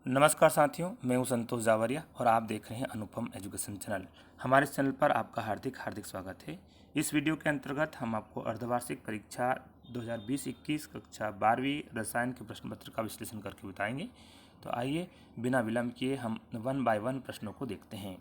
नमस्कार साथियों, मैं हूं संतोष जावरिया और आप देख रहे हैं अनुपम एजुकेशन चैनल। हमारे इस चैनल पर आपका हार्दिक हार्दिक स्वागत है। इस वीडियो के अंतर्गत हम आपको अर्धवार्षिक परीक्षा 2020-21 कक्षा 12वीं रसायन के प्रश्न पत्र का विश्लेषण करके बताएंगे। तो आइए बिना विलंब किए हम 1 बाय 1 प्रश्नों को देखते हैं।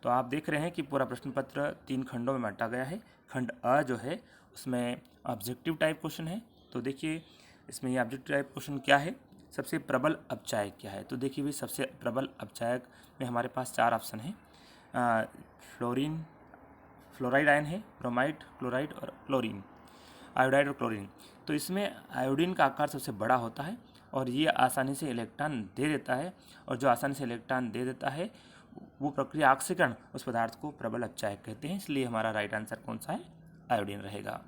तो आप देख रहे हैं कि पूरा प्रश्न पत्र 3 खंडों में बांटा गया है। खंड अ जो है उसमें ऑब्जेक्टिव टाइप क्वेश्चन है। तो देखिए इसमें ये ऑब्जेक्टिव टाइप क्वेश्चन क्या है, सबसे प्रबल अपचायक क्या है। तो देखिए भाई, सबसे प्रबल अपचायक में हमारे पास 4 ऑप्शन हैं। फ्लोरीन, फ्लोराइड आयन है, ब्रोमाइड, क्लोराइड और क्लोरीन, आयोडाइड और क्लोरीन। तो इसमें आयोडीन का आकार सबसे बड़ा होता है और ये आसानी से इलेक्ट्रॉन दे देता है, और जो आसानी से इलेक्ट्रॉन दे देता है वो प्रक्रिया ऑक्सीकरण उस पदार्थ को प्रबल अपचायक कहते हैं। इसलिए हमारा राइट आंसर कौन सा है, आयोडीन रहेगा।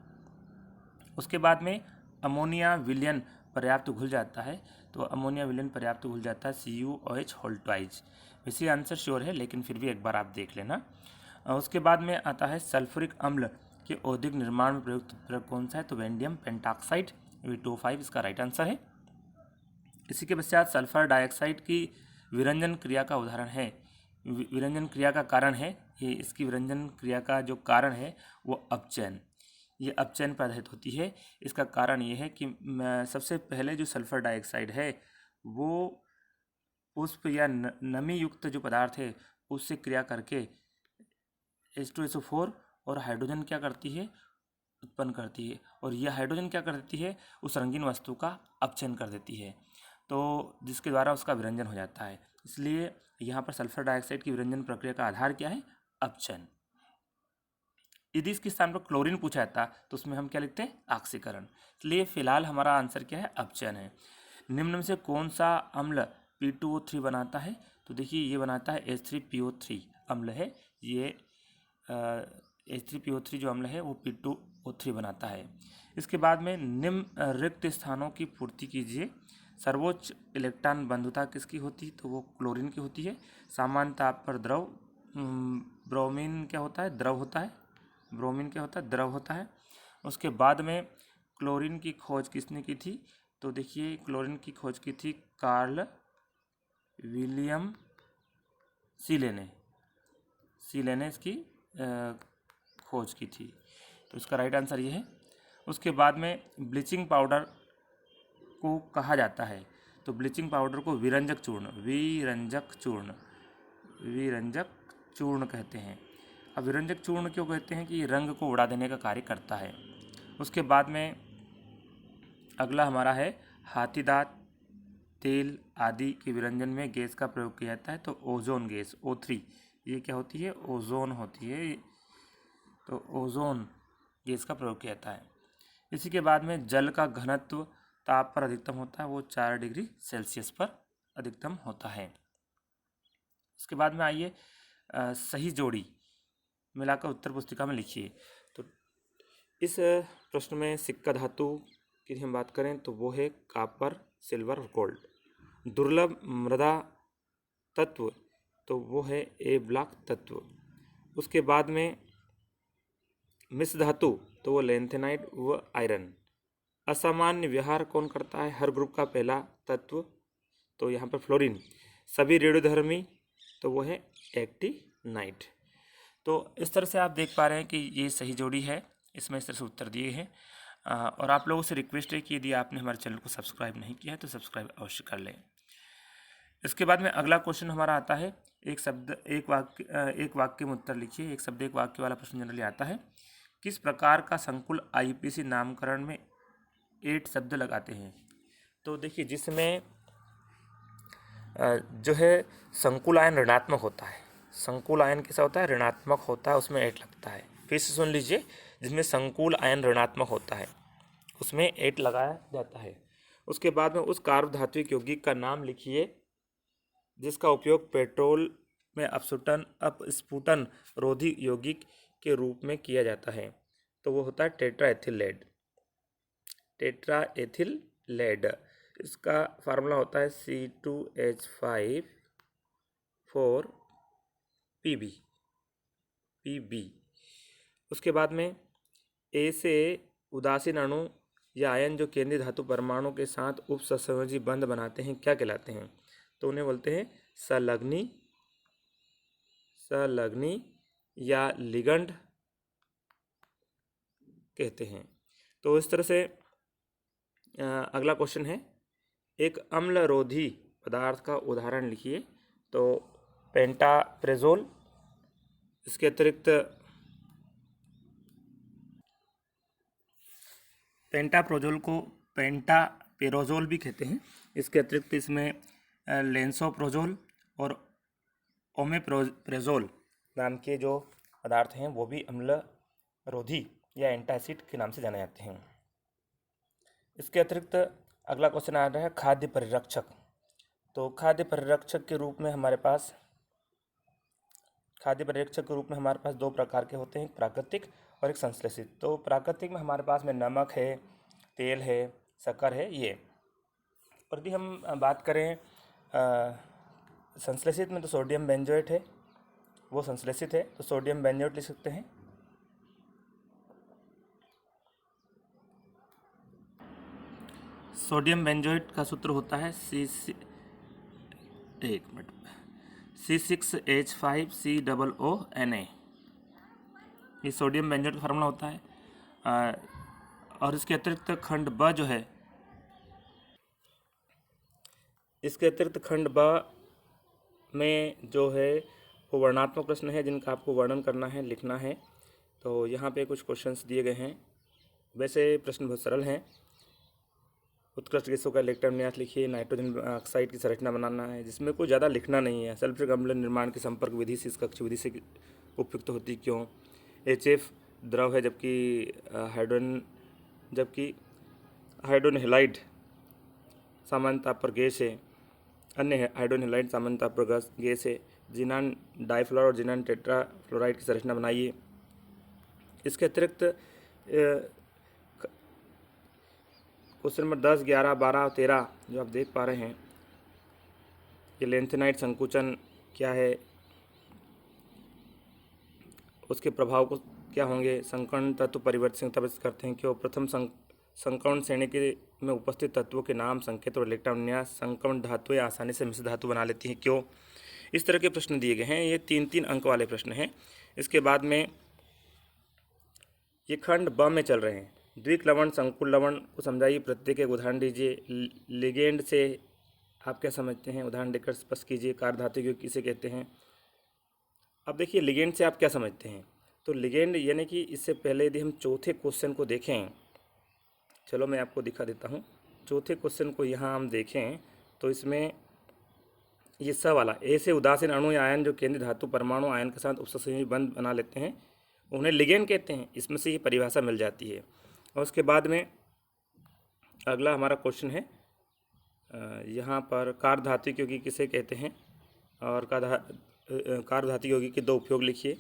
उसके बाद में अमोनिया विलयन पर्याप्त घुल जाता है। तो अमोनिया विलयन पर्याप्त घुल जाता है CuOH होल ट्वाइज। वैसे आंसर श्योर है, लेकिन फिर भी एक बार आप देख लेना। उसके बाद में आता है सल्फ्यूरिक अम्ल के औद्योगिक निर्माण में प्रयुक्त द्रव्य कौन सा है। तो वेंडियम पेंटाक्साइड V2O5 इसका राइट आंसर है। इसी के पश्चात सल्फर डाइऑक्साइड की विरंजन क्रिया का उदाहरण है, विरंजन क्रिया का कारण है, ये इसकी विरंजन क्रिया का जो कारण है वो अपचयन, ये अपचयन पर आधारित होती है। इसका कारण ये है कि सबसे पहले जो सल्फर डाइऑक्साइड है वो पुष्प या नमी युक्त जो पदार्थ है उससे क्रिया करके H2SO4 और हाइड्रोजन क्या करती है, उत्पन्न करती है, और यह हाइड्रोजन क्या कर देती है, उस रंगीन वस्तु का अपचयन कर देती है, तो जिसके द्वारा उसका विरंजन हो जाता है। इसलिए यहाँ पर सल्फर डाइऑक्साइड की विरंजन प्रक्रिया का आधार क्या है, अपचयन। यदि इसके स्थान पर क्लोरीन पूछा जाता तो उसमें हम क्या लिखते हैं, ऑक्सीकरण। इसलिए फिलहाल हमारा आंसर क्या है, अपचयन है। निम्न में से कौन सा अम्ल P2O3 बनाता है। तो देखिए ये बनाता है H3PO3 अम्ल है, ये H3PO3 जो अम्ल है वो P2O3 बनाता है। इसके बाद में निम्न रिक्त स्थानों की पूर्ति कीजिए। सर्वोच्च इलेक्ट्रॉन बंधुता किसकी होती है, तो वो क्लोरीन की होती है। सामान्य ताप पर द्रव, ब्रोमीन क्या होता है, द्रव होता है, ब्रोमीन क्या होता है, द्रव होता है। उसके बाद में क्लोरीन की खोज किसने की थी, तो देखिए क्लोरीन की खोज की थी कार्ल विलियम सीले ने, सीले ने इसकी खोज की थी। तो इसका राइट आंसर ये है। उसके बाद में ब्लीचिंग पाउडर को कहा जाता है, तो ब्लीचिंग पाउडर को विरंजक चूर्ण, विरंजक चूर्ण, विरंजक चूर्ण कहते हैं। अब विरंजक चूर्ण क्यों कहते हैं, कि ये रंग को उड़ा देने का कार्य करता है। उसके बाद में अगला हमारा है हाथी दांत तेल आदि के विरंजन में गैस का प्रयोग किया जाता है। तो ओजोन गैस O3, ये क्या होती है, ओजोन होती है, तो ओजोन गैस का प्रयोग किया जाता है। इसी के बाद में जल का घनत्व ताप पर अधिकतम होता है, वो 4 डिग्री सेल्सियस पर अधिकतम होता है। उसके बाद में आइए सही जोड़ी मिलाकर उत्तर पुस्तिका में लिखिए। तो इस प्रश्न में सिक्का धातु की हम बात करें तो वो है कॉपर, सिल्वर और गोल्ड। दुर्लभ मृदा तत्व तो वो है ए ब्लॉक तत्व। उसके बाद में मिश्र धातु तो वो लैंथेनाइट व आयरन। असामान्य व्यवहार कौन करता है, हर ग्रुप का पहला तत्व, तो यहाँ पर फ्लोरीन। सभी रेडियोधर्मी तो वो है एक्टिनाइट। तो इस तरह से आप देख पा रहे हैं कि ये सही जोड़ी है, इसमें इस तरह से उत्तर दिए हैं। और आप लोगों से रिक्वेस्ट है कि यदि आपने हमारे चैनल को सब्सक्राइब नहीं किया है तो सब्सक्राइब अवश्य कर लें। इसके बाद में अगला क्वेश्चन हमारा आता है, एक शब्द एक वाक्य में उत्तर लिखिए। एक शब्द एक वाक्य वाला प्रश्न जनरली आता है। किस प्रकार का संकुल IUPAC नामकरण में 8 शब्द लगाते हैं। तो देखिए जिसमें जो है संकुल आयन ऋणात्मक होता है, संकुल आयन कैसा होता है, ऋणात्मक होता है, उसमें 8 लगता है। फिर से सुन लीजिए, जिसमें संकुल आयन ऋणात्मक होता है उसमें 8 लगाया जाता है। उसके बाद में उस कार्ब धात्विक यौगिक का नाम लिखिए जिसका उपयोग पेट्रोल में अपस्फुटन रोधी यौगिक के रूप में किया जाता है। तो वो होता है टेट्राएथिल लेड, टेट्राएथिल लेड। इसका फार्मूला होता है C2H5 4 Pb। उसके बाद में ए से उदासीन अणु या आयन जो केंद्रीय धातु परमाणु के साथ उपसंयोजी बंध बनाते हैं क्या कहलाते हैं। तो उन्हें बोलते हैं संलग्नी या लिगंड कहते हैं। तो इस तरह से अगला क्वेश्चन है, एक अम्लरोधी पदार्थ का उदाहरण लिखिए। तो पेंटाप्रेजोल, इसके अतिरिक्त पेंटाप्रोजोल को पेंटापेरोजोल भी कहते हैं। इसके अतिरिक्त इसमें लेंसोप्रोजोल और ओमेप्रेजोल नाम के जो पदार्थ हैं वो भी अम्लरोधी या एंटासिड के नाम से जाने जाते हैं। इसके अतिरिक्त अगला क्वेश्चन आ रहा है खाद्य परिरक्षक। तो खाद्य परिरक्षक के रूप में हमारे पास दो प्रकार के होते हैं, एक प्राकृतिक और एक संश्लेषित। तो प्राकृतिक में हमारे पास में नमक है, तेल है, शक्कर है ये। और यदि हम बात करें संश्लेषित में, तो सोडियम बेंजोएट है, वो संश्लेषित है, तो सोडियम बेंजोएट लिख सकते हैं। सोडियम बेंजोएट का सूत्र होता है C6H5COO ये सोडियम बेंजोएट का फार्मूला होता है। और इसके अतिरिक्त खंड ब जो है, इसके अतिरिक्त खंड ब में जो है वो वर्णात्मक प्रश्न है जिनका आपको वर्णन करना है, लिखना है। तो यहाँ पे कुछ क्वेश्चंस दिए गए हैं। वैसे प्रश्न बहुत सरल हैं। उत्कृष्ट गैसों का इलेक्ट्रॉन विन्यास लिखिए। नाइट्रोजन ऑक्साइड की संरचना बनाना है, जिसमें कोई ज़्यादा लिखना नहीं है। सल्फ्यूरिक अम्ल निर्माण की संपर्क विधि से इस कक्ष विधि से उपयुक्त होती क्यों? HF द्रव है जबकि हाइड्रोजन हैलाइड सामान्य ताप पर गैस है, अन्य हाइड्रोजन हैलाइड सामान्य ताप पर गैस है। जिनान डाइफ्लोर और जिनान टेट्राफ्लोराइड की संरचना बनाइए। इसके अतिरिक्त क्वेश्चन नंबर 10, 11, 12 और 13 जो आप देख पा रहे हैं, ये लेंथेनाइट संकुचन क्या है, उसके प्रभाव को क्या होंगे, संकर्ण तत्व परिवर्तित करते हैं क्यों, प्रथम संकर्ण श्रेणी के में उपस्थित तत्वों के नाम, संकेत और इलेक्ट्रॉन विन्यास, संकर्ण धातुएं आसानी से मिश्र धातु बना लेती हैं क्यों। इस तरह के प्रश्न दिए गए हैं। ये 3-3 अंक वाले प्रश्न हैं। इसके बाद में ये खंड ब में चल रहे हैं। द्विक लवण संकुल लवण को समझाइए, प्रत्येक एक उदाहरण दीजिए। लिगेंड से आप क्या समझते हैं, उदाहरण देकर स्पष्ट कीजिए। कार्य धातु को किसे कहते हैं। अब देखिए लिगेंड से आप क्या समझते हैं। तो लिगेंड यानी कि इससे पहले यदि हम चौथे क्वेश्चन को देखें, चलो मैं आपको दिखा देता हूँ। चौथे क्वेश्चन को यहाँ हम देखें तो इसमें ये स वाला, ए से उदासीन अणु या आयन जो केंद्रीय धातु परमाणु आयन के साथ उपसंयोजी बंध बना लेते हैं, उन्हें लिगेंड कहते हैं। इसमें से ये परिभाषा मिल जाती है। और उसके बाद में अगला हमारा क्वेश्चन है, यहाँ पर कार्य धातु यौगिक किसे कहते हैं, और कार्य धातु यौगिक के 2 उपयोग लिखिए।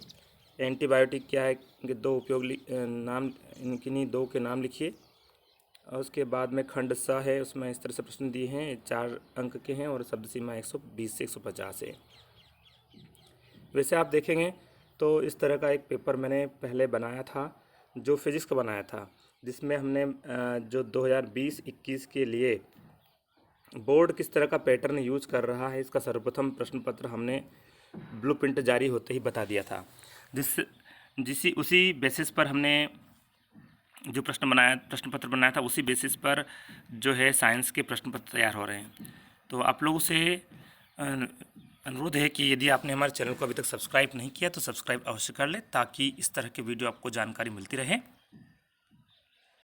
एंटीबायोटिक क्या है, इनके 2 उपयोग नाम, इनकी 2 के नाम लिखिए। और उसके बाद में खंड स है, उसमें इस तरह से प्रश्न दिए हैं, 4 अंक के हैं और शब्द सीमा 120 से 150 है। वैसे आप देखेंगे तो इस तरह का एक पेपर मैंने पहले बनाया था, जो फिजिक्स का बनाया था, जिसमें हमने जो 2020-21 के लिए बोर्ड किस तरह का पैटर्न यूज कर रहा है, इसका सर्वप्रथम प्रश्न पत्र हमने ब्लूप्रिंट जारी होते ही बता दिया था। उसी बेसिस पर हमने जो प्रश्न पत्र बनाया था, उसी बेसिस पर जो है साइंस के प्रश्न पत्र तैयार हो रहे हैं। तो आप लोगों से अनुरोध है कि यदि आपने हमारे चैनल को अभी तक सब्सक्राइब नहीं किया तो सब्सक्राइब अवश्य कर लें, ताकि इस तरह के वीडियो आपको जानकारी मिलती रहे।